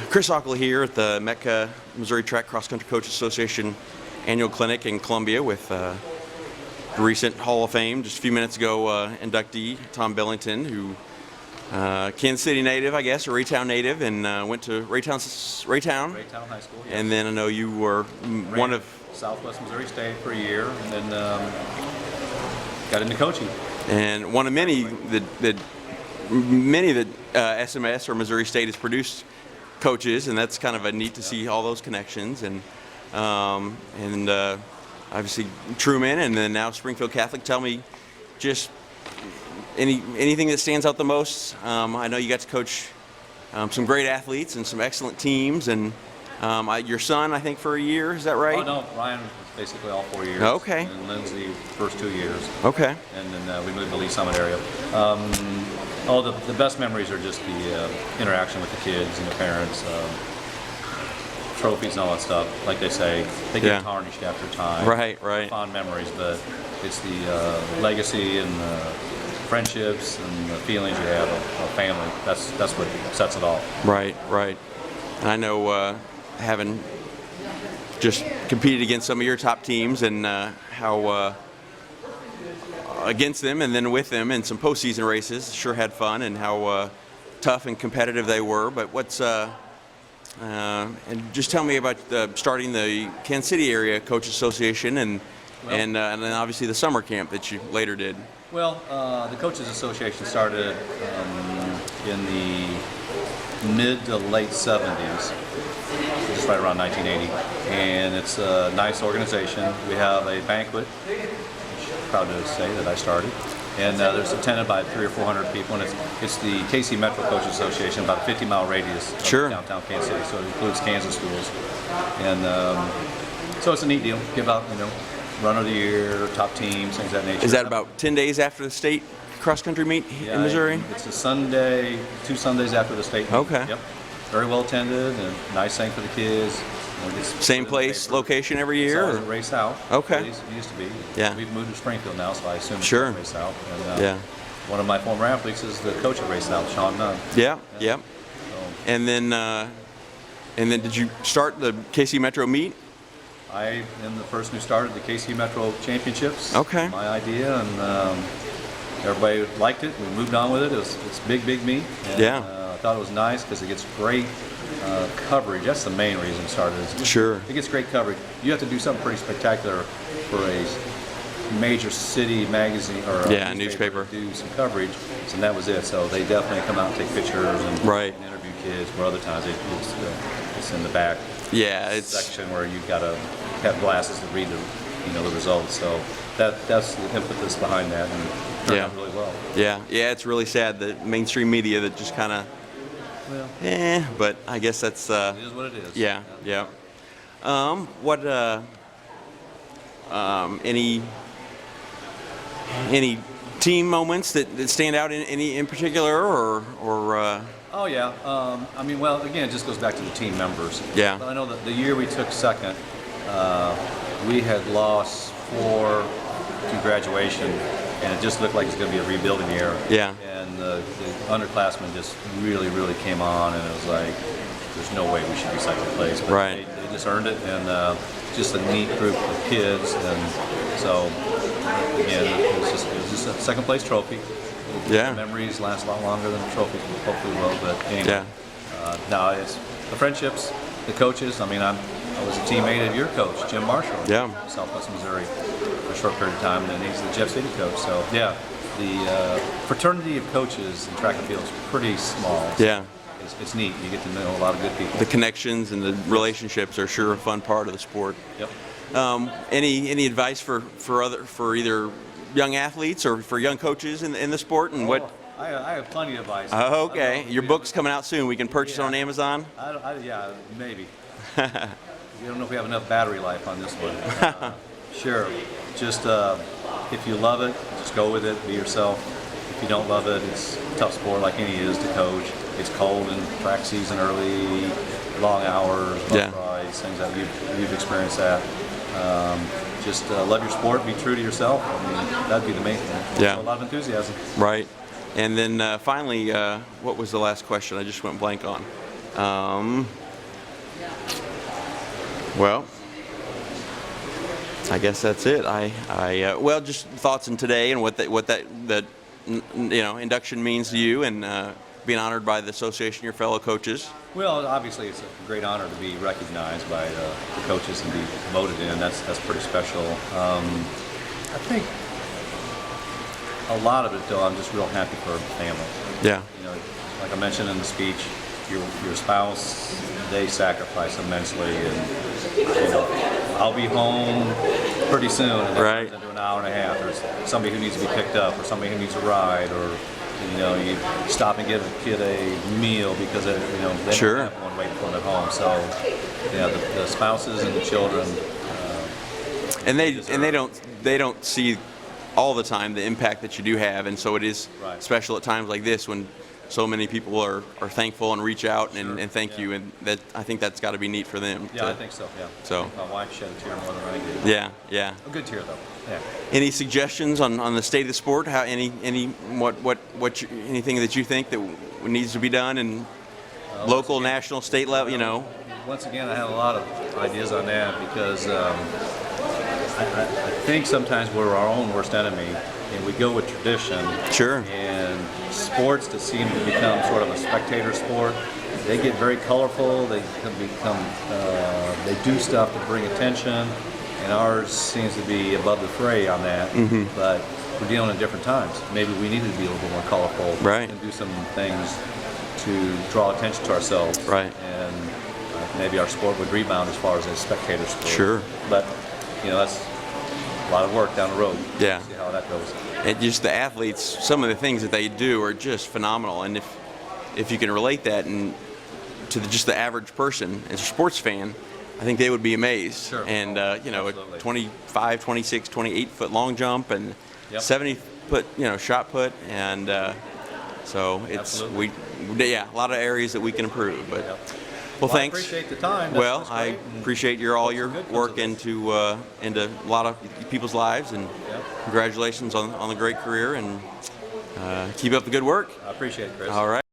Chris Ockley here at the METCA Missouri Track Cross Country Coaches Association annual clinic in Columbia with the recent Hall of Fame, just a few minutes ago, inductee Tom Billington, who Kansas City native, I guess, or Raytown native, and went to Raytown High School. Yes. And then I know you were one of Southwest Missouri State for a year, and then got into coaching. And one of many that SMS or Missouri State has produced coaches, and that's kind of a neat to see all those connections. And obviously Truman, and then now Springfield Catholic. Tell me just anything that stands out the most. I know you got to coach some great athletes and some excellent teams, and your son, I think, for a year. Is that right? Oh no, Ryan was basically all 4 years. Okay. And Lindsay first 2 years. Okay. And then we moved to Lee Summit area. The best memories are just the interaction with the kids and the parents, trophies and all that stuff. Like they say, they get tarnished after time. Right. Fond memories, but it's the legacy and the friendships and the feelings you have of family. That's what sets it all. Right. And I know having just competed against some of your top teams and how against them and then with them in some postseason races, sure had fun, and how tough and competitive they were. But what's and just tell me about starting the Kansas City area Coach Association and then obviously the summer camp that you later did. Well, the Coaches Association started in the mid to late 70s, just right around 1980, and it's a nice organization. We have a banquet, proud to say that I started, and there's attended by 300 or 400 people, and it's the KC Metro Coaches Association, about a 50-mile radius of downtown Kansas City, so it includes Kansas schools, and so it's a neat deal. Give out, Runner of the Year, top teams, things of that nature. Is that about 10 days after the state cross-country meet in Missouri? It's a Sunday, 2 Sundays after the state meet. Okay. Yep. Very well attended and nice thing for the kids. Same place, location every year? It's Ray South. Okay. It used to be. Yeah. We've moved to Springfield now, so I assume it's Ray South. And, one of my former athletes is the coach at Ray South, Sean Nunn. Yeah. So. And then did you start the KC Metro meet? I am the person who started the KC Metro Championships. Okay. My idea, and everybody liked it. We moved on with it. It's big meet. And, I thought it was nice because it gets great coverage. That's the main reason it started. It gets great coverage. You have to do something pretty spectacular for a major city magazine or a newspaper to do some coverage, and that was it. So they definitely come out and take pictures and interview kids. Where other times it's in the back section where you've got to have glasses to read the results. So that's the impetus behind that, and it turned out really well. Yeah, it's really sad that mainstream media that just kind of but I guess that's it is what it is. Any team moments that stand out in particular, or again, it just goes back to the team members. But I know that the year we took second, we had lost 4 to graduation, and it just looked like it's going to be a rebuilding year. And the underclassmen just really came on, and it was like, there's no way we should be second place. But they just earned it, and just a neat group of kids, and so again, it was just a second place trophy. The memories last a lot longer than the trophies hopefully will, but anyway. Now it's the friendships, the coaches. I was a teammate of your coach, Jim Marshall, Southwest Missouri, for a short period of time, and then he's the Jeff City coach. So the fraternity of coaches in track and field is pretty small. It's neat. You get to know a lot of good people. The connections and the relationships are sure a fun part of the sport. Any advice for either young athletes or for young coaches in the sport, and what? I have plenty of advice. Okay, your book's coming out soon. We can purchase it on Amazon. Maybe. We don't know if we have enough battery life on this one. Sure. Just if you love it, just go with it. Be yourself. If you don't love it, it's a tough sport like any is to coach. It's cold in track season early, long hours, rides, things that you've experienced that. Just love your sport, be true to yourself. That'd be the main thing. So a lot of enthusiasm. Right. And then finally, what was the last question? I just went blank on. Well, I guess that's it. Well, just thoughts on today and what that induction means to you, and being honored by the association, your fellow coaches. Well, obviously it's a great honor to be recognized by the coaches and be voted in. That's pretty special. I think a lot of it, though, I'm just real happy for the family. Yeah. Like I mentioned in the speech, your spouse, they sacrifice immensely, and I'll be home pretty soon, and right. into an hour and a half. There's somebody who needs to be picked up, or somebody who needs a ride, or you stop and give a kid a meal because they sure. don't have one waiting for them at home. So the spouses and the children, and they don't see all the time the impact that you do have, and so it is right. special at times like this when so many people are thankful and reach out and, sure. and thank you, and that I think that's got to be neat for them. Yeah, I think so. Yeah. So my wife shed a tear more than I did. Yeah. A good tear though. Yeah. Any suggestions on the state of the sport? How anything that you think that needs to be done in local, national, state level? Once again, I have a lot of ideas on that because I think sometimes we're our own worst enemy, and we go with tradition. Sure. And sports that seem to become sort of a spectator sport, they get very colorful. They they do stuff to bring attention, and ours seems to be above the fray on that. Mm-hmm. But we're dealing in different times. Maybe we need to be a little bit more colorful, right. and do some things to draw attention to ourselves. Right. And maybe our sport would rebound as far as a spectator sport. Sure. But that's a lot of work down the road. Yeah. See how that goes. And just the athletes, some of the things that they do are just phenomenal. And if you can relate that to just the average person as a sports fan, I think they would be amazed. Sure. And a 25, 26, 28 foot long jump and 70 foot shot put, and so it's a lot of areas that we can improve. But well, thanks. I appreciate the time. I appreciate all your work into a lot of people's lives, and congratulations on the great career, and keep up the good work. I appreciate it, Chris. All right.